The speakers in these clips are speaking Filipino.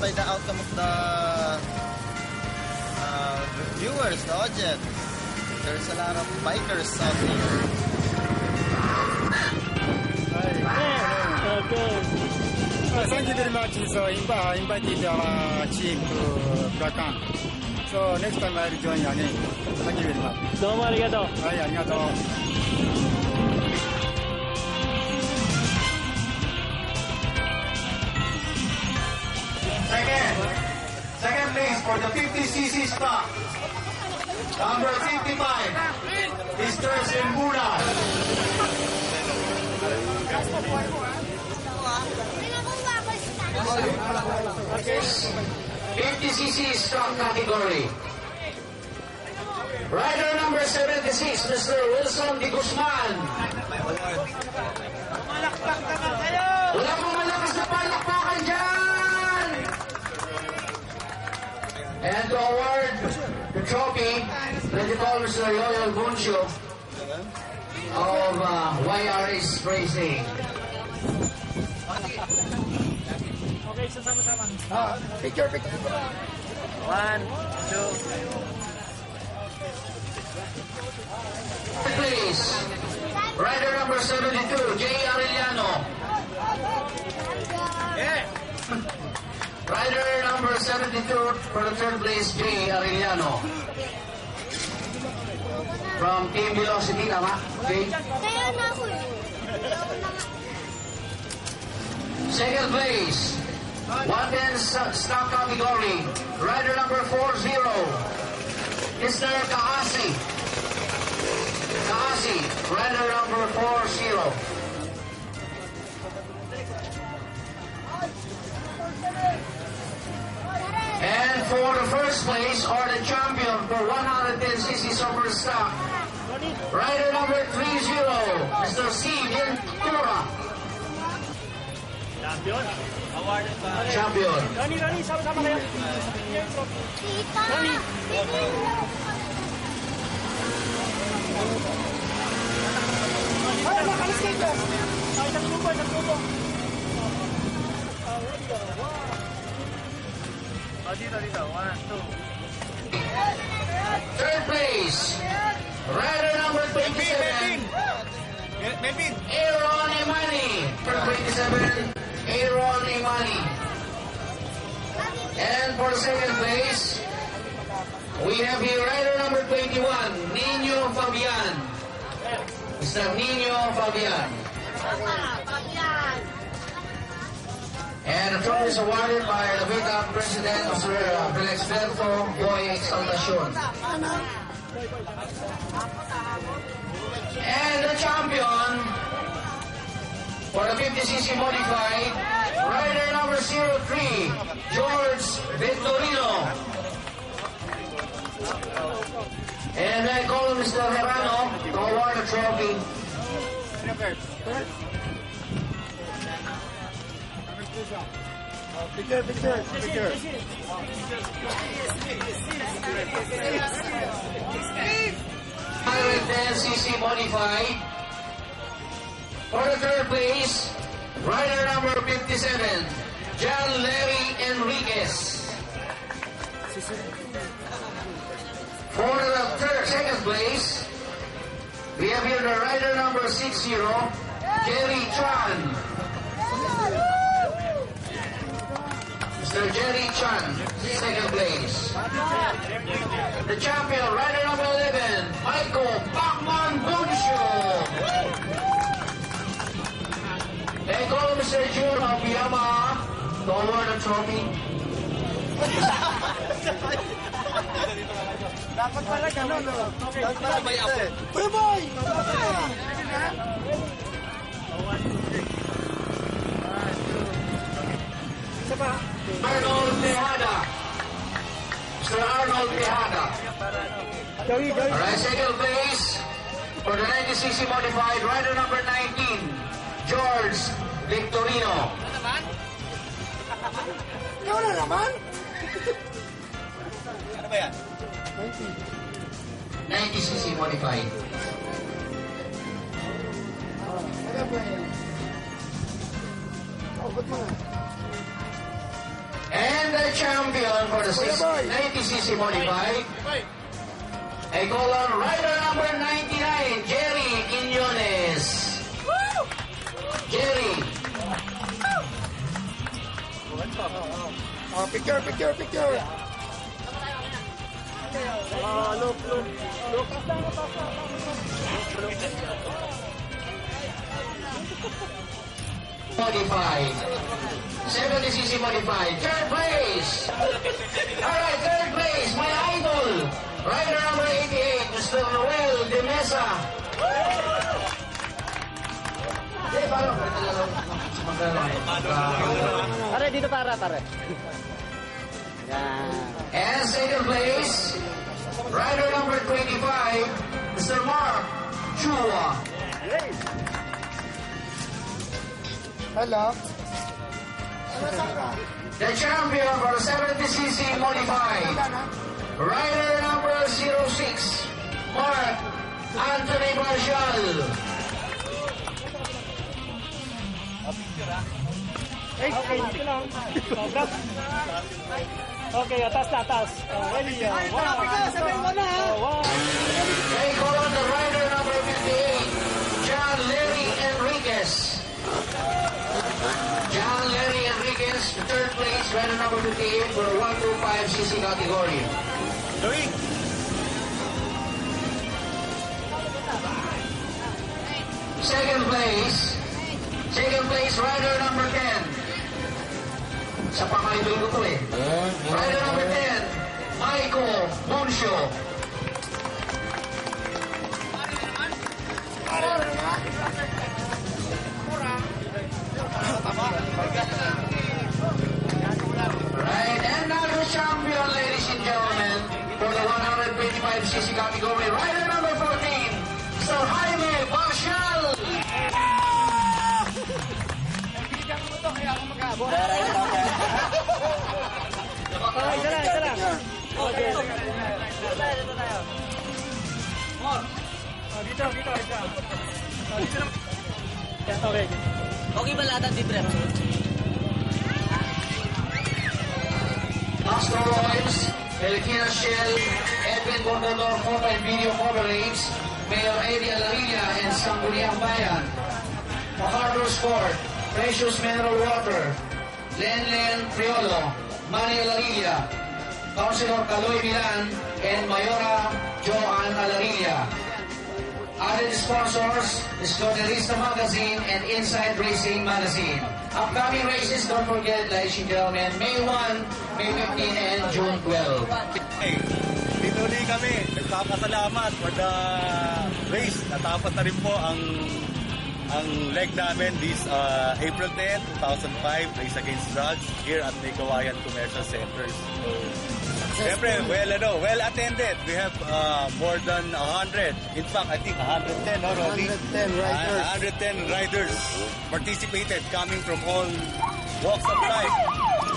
by the outcome of the viewers, the audience. There's a lot of bikers out here. Thank you very much. So invited our team to Bulacan. So next time I'll join again. Thank you very much. どうもありがとう。はい、ありがとう。Second place for the 50cc stock. Number 55, Mr. Simbulan. 50cc stock category. Rider number 76, Mr. Wilson Di Guzman. Wala pong malakas na palakpakan dyan! And to award the trophy, let it call Mr. Yoyol Buncio of YRS Racing. Okay, sasama-sama. Picture. 1, 2. Please, rider number 72, Jay Arellano. Rider number 72 for the third place, Jay Arellano. From Team Velocity, tama? Jay? Second place, 110 stock category, rider number 40, Mr. Kaasi. Kaasi, rider number 40. And for the first place, or the champion for 110cc super stock, rider number 30, Mr. C. Ventura. Champion. Awarded by... Champion. Rani, sama-sama kayo. Rani. Ay, makalis kayo. Isang grupo. Dito. 1, 2. Third place, rider number 27, Melvin! Aaron Imani. For 27, Aaron Imani. And for second place, we have here rider number 21, Nino Fabian. Mr. Nino Fabian. And the trophy is awarded by the VITA President, Mr. Felix Berto Boy Exaltacion. And the champion for the 50cc modified, rider number 03, George Victorino. And I call Mr. Herano to award the trophy. Picture. 110cc modified. For the third place, rider number 57, John Larry Enriquez. For the second place, we have here the rider number 60, Jerry Chan. Mr. Jerry Chan, second place. The champion, rider number 11, Michael Pacman Buncio. And call Mr. June of Yamaha to award the trophy. Dapat pala gano'n, no? Dapat pala may apo. Boy! Isa pa? Arnold Tejada. Mr. Arnold Tejada. Joey. Alright, second place for the 90cc modified, rider number 19, George Victorino. Ikaw na naman? Ano ba yan? 90cc modified. Ano ba yan? Oh, ba't mga? And And the champion for the 90cc modified, I call on rider number 99, Jerry Quiñones. Jerry. Oh, picture. Modified. 70cc modified. Third place. Alright, third place. My idol. Rider number 88, Mr. Noel de Mesa. Pare, dito pare. Yan. And second place, rider number 25, Mr. Mark Chua. Hello. The champion for 70cc modified, rider number 06, Mark Anthony Marshall. Okay, atas. Ready? They call on the rider number 58, John Larry Enriquez. John Larry Enriquez, the third place, rider number 58 for the 125cc category. Second place, rider number 10. Sa pamaidol ko to eh. Rider number 10, Michael Moncio. Right, and now the champion, ladies and gentlemen, for the 125cc category, rider number 14, Sir Jaime Marshall. Isa lang. Okay. Dito. Okay. Okay ba lahat ang difference? Astro Royals, Filipina Shell, Edwin Bordador Photo and Video Coverage, Mayor Eddie Alarilla and Sangguniang Bayan, MacArthur Sport, Precious Mineral Water, Len Priolo, Manny Alarilla, Councilor Caloy Milan, and Mayora Joan Alarilla. Added sponsors, Esconerista Magazine and Inside Racing Magazine. Upcoming races, don't forget, ladies and gentlemen, May 1, May 15, and June 12. Hey, dito ulit kami. Nagpapasalamat for the race. Natapos na rin po ang leg namin this April 10, 2005, Race Against Drugs here at Nicawayan Commercial Center. So, siyempre, well attended. We have more than 100. In fact, I think 110, no, Roddy? 110 riders. 110 riders participated coming from all walks of life.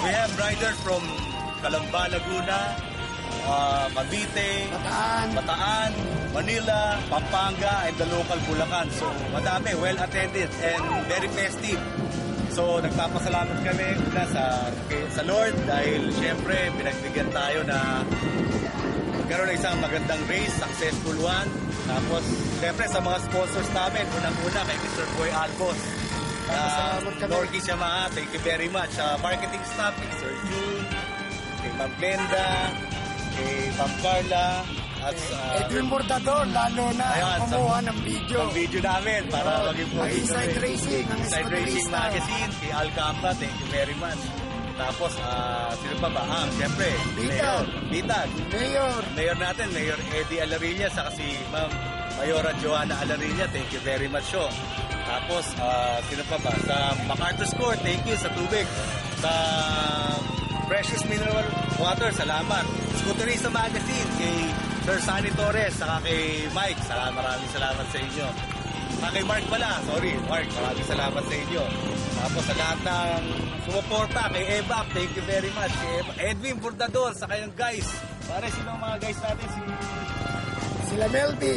We have riders from Calamba, Laguna, Cavite, Bataan, Manila, Pampanga, and the local Bulacan. So, madami, well attended and very festive. So, nagpapasalamat kami una sa Lord dahil syempre pinagbigyan tayo na magkaroon ng isang magandang race, successful one. Tapos, syempre sa mga sponsors namin, unang-una kay Mr. Boy Albos. Norquis Yamaha, thank you very much. Marketing staff, kay Sir June, kay Ma'am Glenda, kay Ma'am Carla, at Edwin Bordador, lalo na Ayan, kumuha ng video. ang video namin para maging Ang Inside Racing, ang Inside Racing Esconerista. Magazine, kay Al Camba, thank you very much. Tapos, sino pa ba? Siyempre, Bitag. Bitag. Mayor. Natin, Mayor Eddie Alarilla, saka si Ma'am Mayora Joana Alarilla, thank you very much. Tapos, sino pa ba? Sa MacArthur Sport, thank you sa tubig. Sa Precious Mineral Water, salamat. Scooterista Magazine, kay Sir Sunny Torres, saka kay Mike, maraming salamat sa inyo. Kay Mark pala, sorry, Mark, maraming salamat sa inyo. Tapos sa lahat ng sumuporta, kay Ebap, thank you very much. Kay Edwin Bordador, sa kayong guys. Pare, sino ang mga guys natin? Sila Melby.